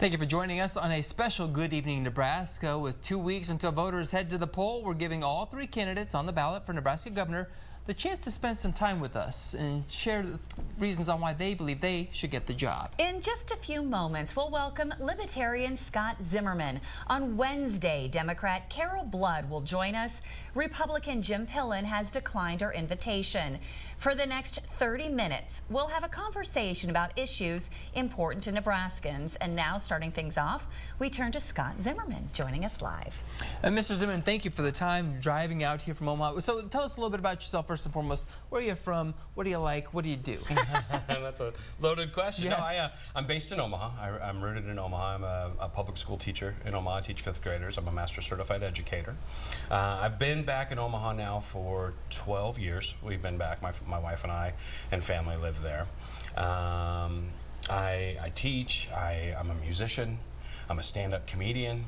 Thank you for joining us on a special Good Evening Nebraska. With 2 weeks until voters head to the poll, we're giving all three candidates on the ballot for Nebraska governor the chance to spend some time with us and share the reasons on why they believe they should get the job. In just a few moments, we'll welcome Libertarian Scott Zimmerman. On Wednesday, Democrat Carol Blood will join us. Republican Jim Pillen has declined our invitation. For the next 30 minutes, we'll have a conversation about issues important to Nebraskans. And now, starting things off, we turn to Scott Zimmerman, joining us live. And Mr. Zimmerman, thank you for the time driving out here from Omaha. So tell us a little bit about yourself first and foremost. Where are you from? What do you like? What do you do? That's a loaded question. Yes. No, I'm based in Omaha. I'm rooted in Omaha. I'm a public school teacher in Omaha. I teach fifth graders. I'm a master certified educator. I've been back in Omaha now for 12 years. We've been back. My wife and I and family live there. I teach. I'm a musician. I'm a stand-up comedian.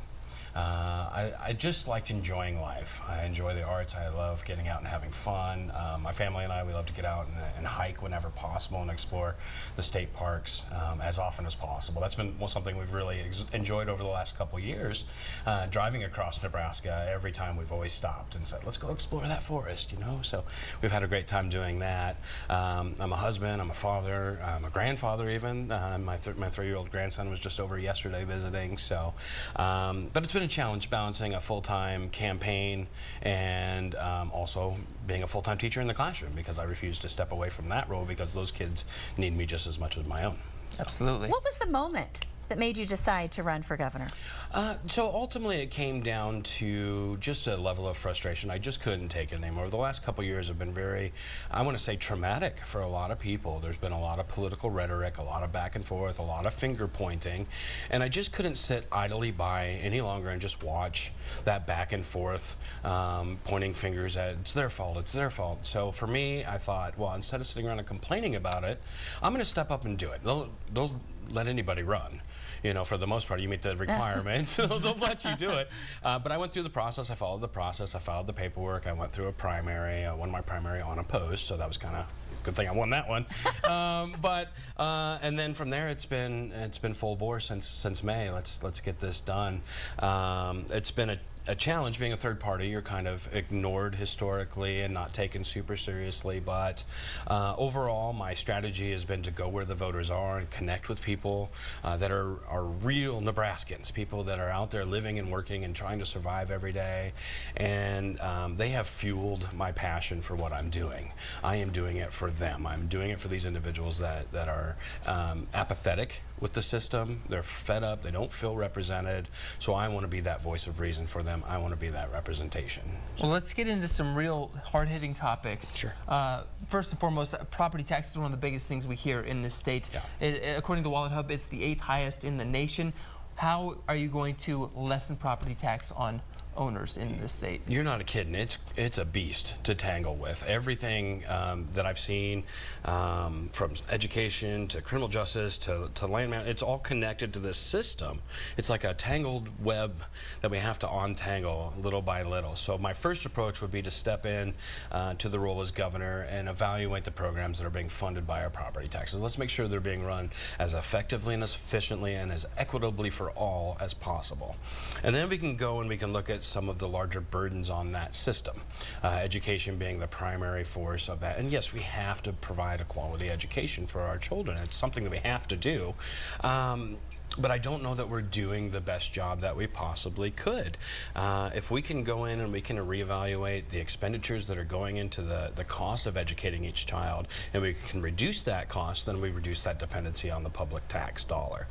I just like enjoying life. I enjoy the arts. I love getting out and having fun. My family and I, we love to get out and hike whenever possible and explore the state parks as often as possible. That's been something we've really enjoyed over the last couple years. Driving across Nebraska, every time we've always stopped and said, let's go explore that forest, you know? So we've had a great time doing that. I'm a husband, I'm a father, I'm a grandfather even. My 3-year-old grandson was just over yesterday visiting. So, but it's been a challenge balancing a full-time campaign and also being a full-time teacher in the classroom, because I refuse to step away from that role because those kids need me just as much as my own. Absolutely. What was the moment that made you decide to run for governor? So ultimately it came down to just a level of frustration. I just couldn't take it anymore. The last couple years have been very, I want to say, traumatic for a lot of people. There's been a lot of political rhetoric, a lot of back and forth, a lot of finger pointing, and I just couldn't sit idly by any longer and just watch that back and forth, pointing fingers at it's their fault, it's their fault. So for me, I thought, well, instead of sitting around and complaining about it, I'm going to step up and do it. They'll let anybody run. You know, for the most part, you meet the requirements, so they'll let you do it. But I went through the process. I followed the process. I filed the paperwork. I went through a primary. I won my primary unopposed, so that was kind of good thing I won that one. And then from there, it's been full bore since May. Let's get this done. It's been a challenge being a third party. You're kind of ignored historically and not taken super seriously, but overall my strategy has been to go where the voters are and connect with people that are real Nebraskans, people that are out there living and working and trying to survive every day, and they have fueled my passion for what I'm doing. I am doing it for them. I'm doing it for these individuals that are apathetic with the system. They're fed up. They don't feel represented. So I want to be that voice of reason for them. I want to be that representation. Well, let's get into some real hard-hitting topics. Sure. First and foremost, property tax is one of the biggest things we hear in this state. Yeah. According to Wallet Hub, it's the 8th highest in the nation. How are you going to lessen property tax on owners in this state? You're not kidding. It's a beast to tangle with. Everything that I've seen, from education to criminal justice to land management, it's all connected to this system. It's like a tangled web that we have to untangle little by little. So my first approach would be to step in to the role as governor and evaluate the programs that are being funded by our property taxes. Let's make sure they're being run as effectively and as efficiently and as equitably for all as possible. And then we can go and we can look at some of the larger burdens on that system, education being the primary force of that. And yes, we have to provide a quality education for our children. It's something that we have to do. But I don't know that we're doing the best job that we possibly could. If we can go in and we can reevaluate the expenditures that are going into the cost of educating each child, and we can reduce that cost, then we reduce that dependency on the public tax dollar.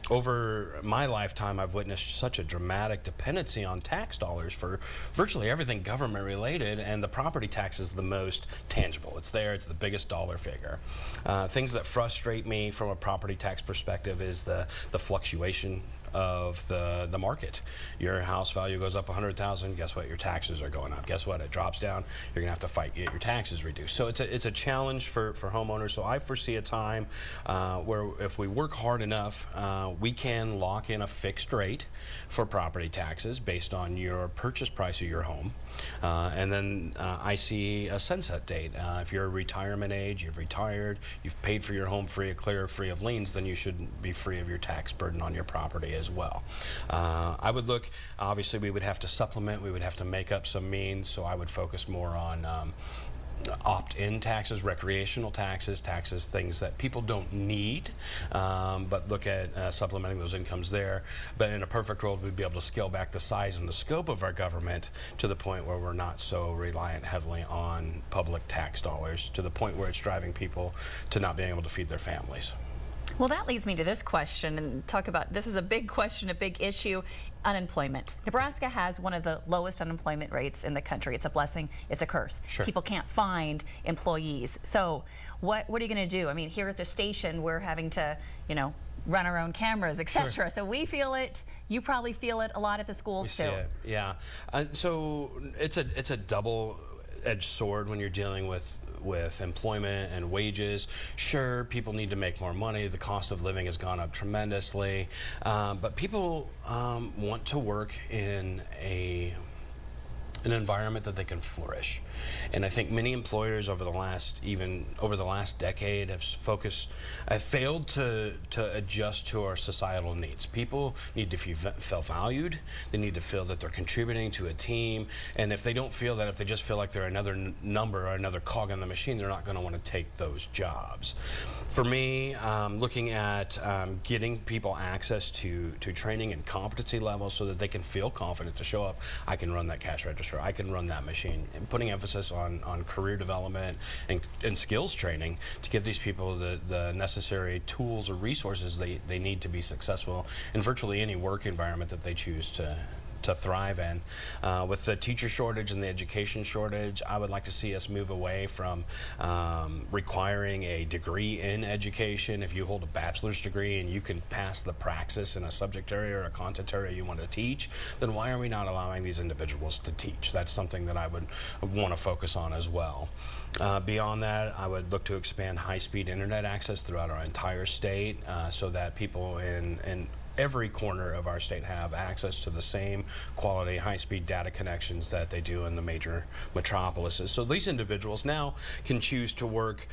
Over my lifetime, I've witnessed such a dramatic dependency on tax dollars for virtually everything government related, and the property tax is the most tangible. It's there, it's the biggest dollar figure. Things that frustrate me from a property tax perspective is the fluctuation of the market. Your house value goes up $100,000. Guess what? Your taxes are going up. Guess what? It drops down. You're gonna have to fight to get your taxes reduced. So it's a challenge for homeowners. So I foresee a time where if we work hard enough, we can lock in a fixed rate for property taxes based on your purchase price of your home. And then I see a sunset date. If you're a retirement age, you've retired, you've paid for your home free and clear, free of liens, then you should be free of your tax burden on your property as well. I would look, obviously we would have to supplement, we would have to make up some means, so I would focus more on opt-in taxes, recreational taxes, things that people don't need, but look at supplementing those incomes there. But in a perfect world, we'd be able to scale back the size and the scope of our government to the point where we're not so reliant heavily on public tax dollars, to the point where it's driving people to not being able to feed their families. Well, that leads me to this question, and talk about, this is a big question, a big issue, unemployment. Nebraska has one of the lowest unemployment rates in the country. It's a blessing, it's a curse. Sure. People can't find employees. So what are you going to do? I mean, here at the station, we're having to, you know, run our own cameras, etc. Sure. So we feel it. You probably feel it a lot at the schools We too. see it, yeah. So it's a double-edged sword when you're dealing with employment and wages. Sure, people need to make more money. The cost of living has gone up tremendously, but people want to work in an environment that they can flourish. And I think many employers over the last decade have failed to adjust to our societal needs. People need to feel valued. They need to feel that they're contributing to a team. And if they don't feel that, if they just feel like they're another number or another cog in the machine, they're not going to want to take those jobs. For me, looking at getting people access to training and competency levels so that they can feel confident to show up. I can run that cash register. I can run that machine. And putting emphasis on career development and skills training to give these people the necessary tools or resources they need to be successful in virtually any work environment that they choose to thrive in. With the teacher shortage and the education shortage, I would like to see us move away from requiring a degree in education. If you hold a bachelor's degree and you can pass the praxis in a subject area or a content area you want to teach, then why are we not allowing these individuals to teach? That's something that I would want to focus on as well. Beyond that, I would look to expand high-speed internet access throughout our entire state so that people in every corner of our state have access to the same quality high-speed data connections that they do in the major metropolises. So these individuals now can choose to work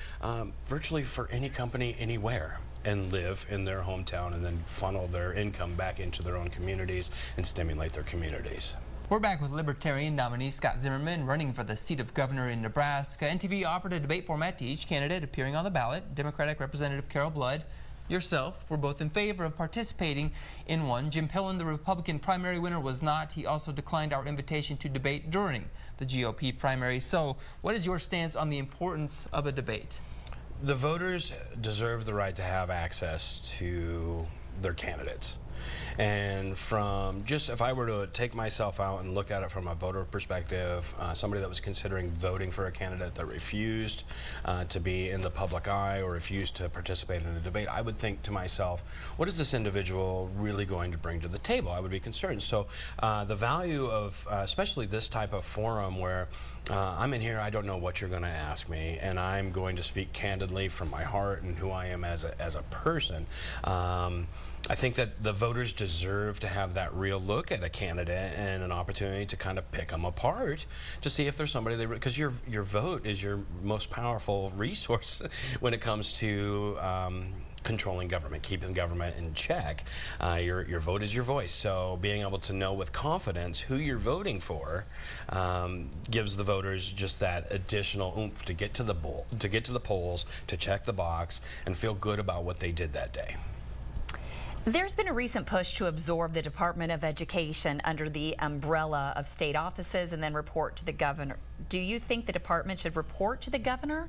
virtually for any company anywhere and live in their hometown and then funnel their income back into their own communities and stimulate their communities. We're back with Libertarian nominee Scott Zimmerman running for the seat of governor in Nebraska. NTV offered a debate format to each candidate appearing on the ballot. Democratic Representative Carol Blood, yourself were both in favor of participating in one. Jim Pillen, the Republican primary winner, was not. He also declined our invitation to debate during the GOP primary. So what is your stance on the importance of a debate? The voters deserve the right to have access to their candidates. And from just, if I were to take myself out and look at it from a voter perspective, somebody that was considering voting for a candidate that refused to be in the public eye or refused to participate in a debate, I would think to myself, what is this individual really going to bring to the table? I would be concerned. So the value of especially this type of forum where I'm in here, I don't know what you're going to ask me, and I'm going to speak candidly from my heart and who I am as a person. I think that the voters deserve to have that real look at a candidate and an opportunity to kind of pick them apart to see if there's somebody they, because your vote is your most powerful resource when it comes to controlling government, keeping government in check. Your vote is your voice. So being able to know with confidence who you're voting for gives the voters just that additional oomph to get to the polls, to check the box, and feel good about what they did that day. There's been a recent push to absorb the Department of Education under the umbrella of state offices and then report to the governor. Do you think the department should report to the governor?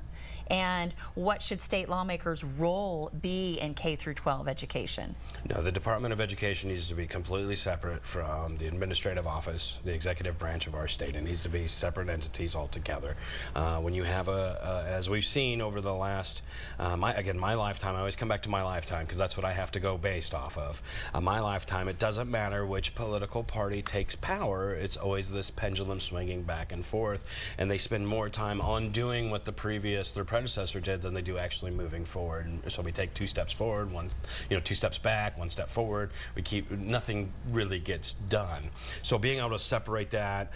And what should state lawmakers' role be in K through 12 education? No, the Department of Education needs to be completely separate from the administrative office, the executive branch of our state. It needs to be separate entities altogether. When you have as we've seen over the last, my lifetime, I always come back to my lifetime because that's what I have to go based off of. My lifetime, it doesn't matter which political party takes power, it's always this pendulum swinging back and forth, and they spend more time on doing what their predecessor did than they do actually moving forward. And so we take 2 steps forward, 2 steps back, 1 step forward. Nothing really gets done. So being able to separate that,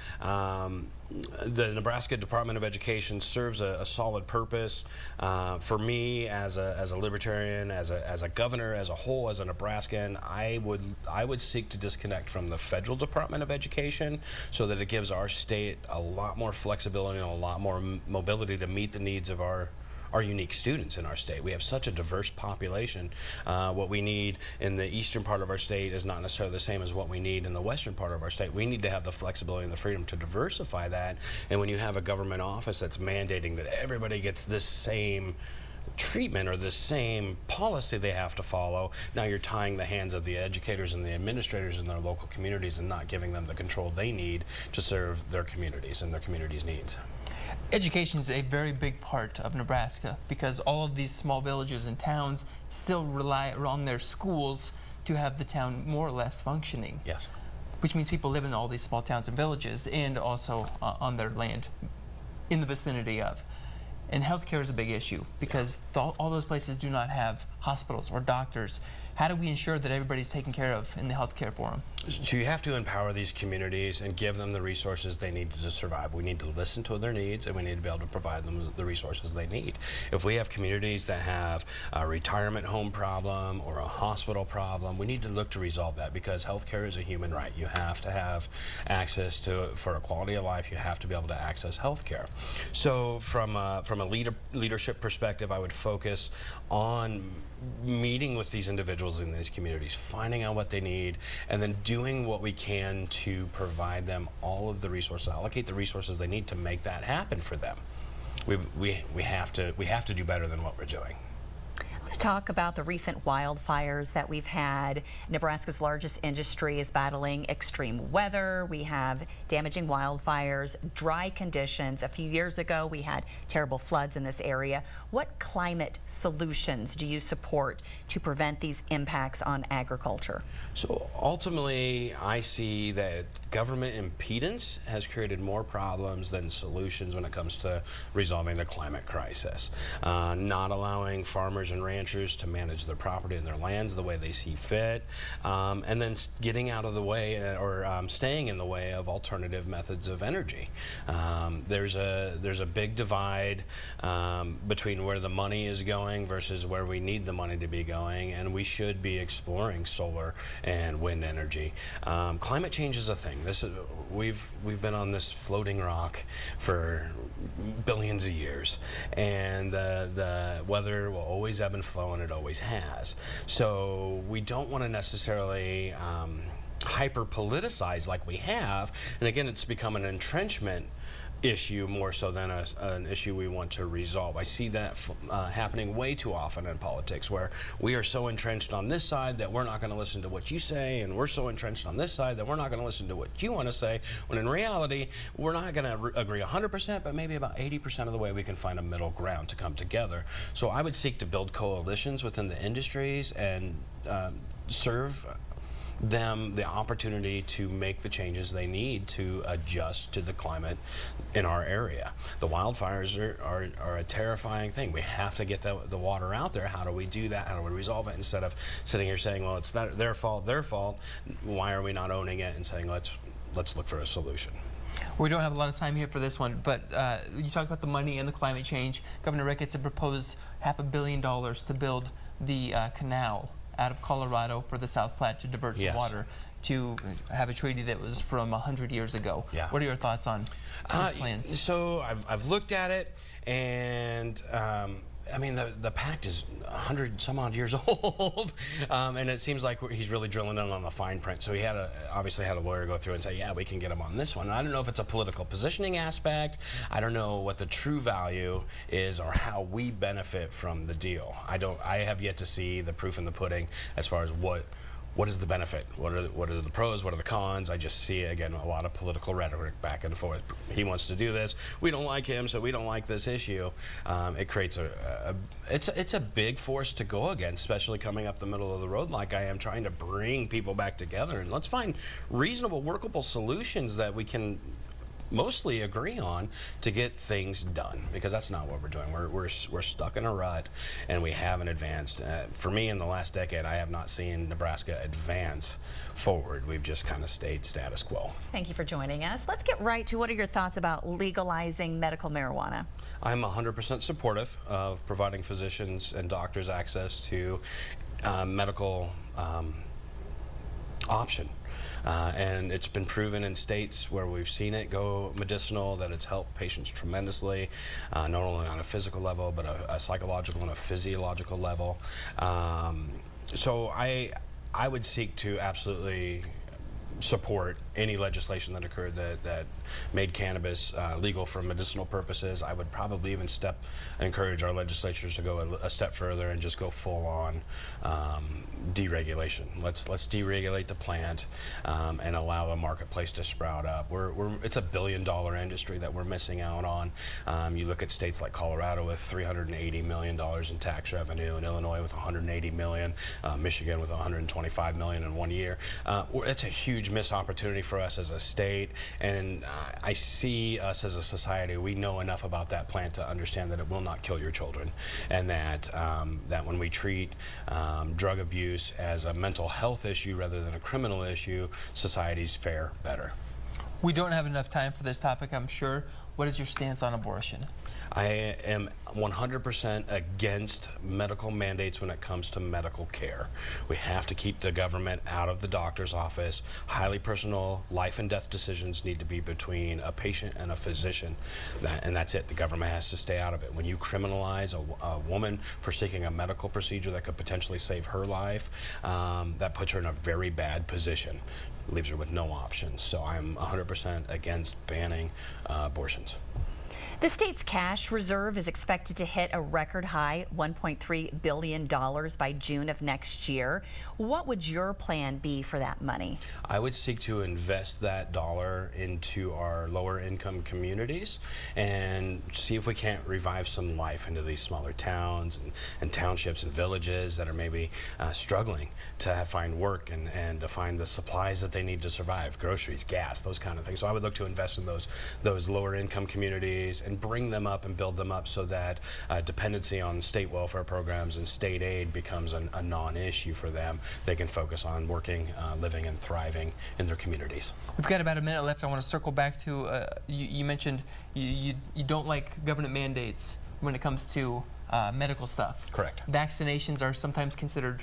the Nebraska Department of Education serves a solid purpose. For me, as a libertarian, as a governor, as a whole, as a Nebraskan, I would seek to disconnect from the federal Department of Education so that it gives our state a lot more flexibility and a lot more mobility to meet the needs of our unique students in our state. We have such a diverse population. What we need in the eastern part of our state is not necessarily the same as what we need in the western part of our state. We need to have the flexibility and the freedom to diversify that. And when you have a government office that's mandating that everybody gets this same treatment or the same policy they have to follow, now you're tying the hands of the educators and the administrators in their local communities and not giving them the control they need to serve their communities and their communities' needs. Education is a very big part of Nebraska because all of these small villages and towns still rely on their schools to have the town more or less functioning. Yes. Which means people live in all these small towns and villages and also on their land in the vicinity of. And healthcare is a big issue because all those places do not have hospitals or doctors. How do we ensure that everybody's taken care of in the healthcare for them? So you have to empower these communities and give them the resources they need to survive. We need to listen to their needs, and we need to be able to provide them the resources they need. If we have communities that have a retirement home problem or a hospital problem, we need to look to resolve that because healthcare is a human right. You have to have access to it for a quality of life. You have to be able to access healthcare. So from a leadership perspective, I would focus on meeting with these individuals in these communities, finding out what they need, and then doing what we can to provide them all of the resources, allocate the resources they need to make that happen for them. We have to do better than what we're doing. I want to talk about the recent wildfires that we've had. Nebraska's largest industry is battling extreme weather. We have damaging wildfires, dry conditions. A few years ago, we had terrible floods in this area. What climate solutions do you support to prevent these impacts on agriculture? So ultimately, I see that government impedance has created more problems than solutions when it comes to resolving the climate crisis. Not allowing farmers and ranchers to manage their property and their lands the way they see fit, and then getting out of the way or staying in the way of alternative methods of energy. There's a big divide between where the money is going versus where we need the money to be going, and we should be exploring solar and wind energy. Climate change is a thing. We've been on this floating rock for billions of years, and the weather will always ebb and flow, and it always has. So we don't want to necessarily hyper politicize like we have, and again, it's become an entrenchment issue more so than an issue we want to resolve. I see that happening way too often in politics, where we are so entrenched on this side that we're not going to listen to what you say, and we're so entrenched on this side that we're not going to listen to what you want to say, when in reality, we're not going to agree 100%, but maybe about 80% of the way we can find a middle ground to come together. So I would seek to build coalitions within the industries and serve them the opportunity to make the changes they need to adjust to the climate in our area. The wildfires are a terrifying thing. We have to get the water out there. How do we do that? How do we resolve it? Instead of sitting here saying, well, it's not their fault, why are we not owning it and saying, let's look for a solution? We don't have a lot of time here for this one, but you talked about the money and the climate change. Governor Ricketts had proposed $500 million to build the canal out of Colorado for the South Platte to divert some water, to have a treaty that was from 100 years ago. Yeah. What are your thoughts on those plans? So I've looked at it, and I mean, the pact is 100 some odd years old, and it seems like he's really drilling in on the fine print. So he obviously had a lawyer go through and say, yeah, we can get him on this one. And I don't know if it's a political positioning aspect. I don't know what the true value is or how we benefit from the deal. I have yet to see the proof in the pudding as far as what is the benefit? What are the pros? What are the cons? I just see, again, a lot of political rhetoric back and forth. He wants to do this. We don't like him, so we don't like this issue. It creates it's a big force to go against, especially coming up the middle of the road like I am, trying to bring people back together. And let's find reasonable, workable solutions that we can mostly agree on to get things done, because that's not what we're doing. We're stuck in a rut, and we haven't advanced. For me, in the last decade, I have not seen Nebraska advance forward. We've just kind of stayed status quo. Thank you for joining us. Let's get right to what are your thoughts about legalizing medical marijuana? I'm 100% supportive of providing physicians and doctors access to medical option. And it's been proven in states where we've seen it go medicinal that it's helped patients tremendously, not only on a physical level, but a psychological and a physiological level. So I would seek to absolutely support any legislation that occurred that made cannabis legal for medicinal purposes. I would probably even encourage our legislatures to go a step further and just go full on deregulation. Let's deregulate the plant and allow the marketplace to sprout up. It's $1 billion industry that we're missing out on. You look at states like Colorado with $380 million in tax revenue, and Illinois with $180 million, Michigan with $125 million in 1 year. It's a huge missed opportunity for us as a state, and I see us as a society. We know enough about that plant to understand that it will not kill your children, and that when we treat drug abuse as a mental health issue rather than a criminal issue, societies fare better. We don't have enough time for this topic, I'm sure. What is your stance on abortion? I am 100% against medical mandates when it comes to medical care. We have to keep the government out of the doctor's office. Highly personal life and death decisions need to be between a patient and a physician, and that's it. The government has to stay out of it. When you criminalize a woman for seeking a medical procedure that could potentially save her life, that puts her in a very bad position. Leaves her with no options. So I'm 100% against banning abortions. The state's cash reserve is expected to hit a record high $1.3 billion by June of next year. What would your plan be for that money? I would seek to invest that dollar into our lower income communities and see if we can't revive some life into these smaller towns and townships and villages that are maybe struggling to find work and to find the supplies that they need to survive, groceries, gas, those kind of things. So I would look to invest in those lower income communities and bring them up and build them up so that dependency on state welfare programs and state aid becomes a non-issue for them. They can focus on working, living, and thriving in their communities. We've got about a minute left. I want to circle back to, you mentioned you don't like government mandates when it comes to medical stuff. Correct. Vaccinations are sometimes considered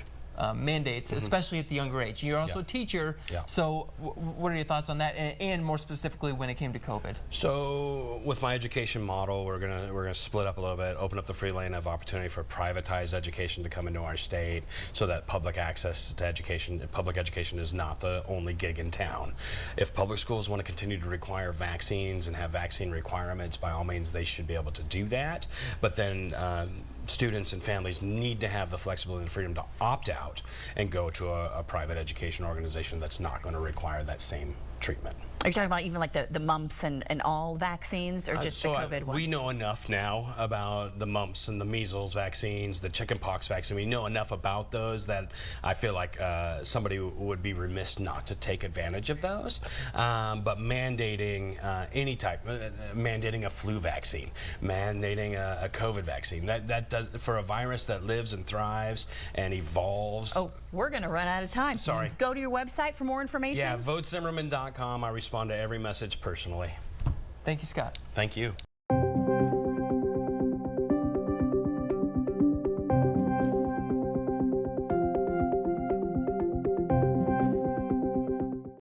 mandates, especially at the younger age. You're also a teacher, so what are your thoughts on that, and more specifically when it came to COVID? So with my education model, we're gonna split up a little bit, open up the free lane of opportunity for privatized education to come into our state, so that public access to education, public education is not the only gig in town. If public schools want to continue to require vaccines and have vaccine requirements, by all means they should be able to do that, but then students and families need to have the flexibility and freedom to opt out and go to a private education organization that's not going to require that same treatment. Are you talking about even like the mumps and all vaccines, or just the COVID one? We know enough now about the mumps and the measles vaccines, the chickenpox vaccine. We know enough about those that I feel like somebody would be remiss not to take advantage of those. But mandating any type, mandating a flu vaccine, mandating a COVID vaccine, that does, for a virus that lives and thrives and evolves. Oh, we're going to run out of time. Sorry. Go to your website for more information. Yeah, votezimmerman.com. I respond to every message personally. Thank you, Scott. Thank you.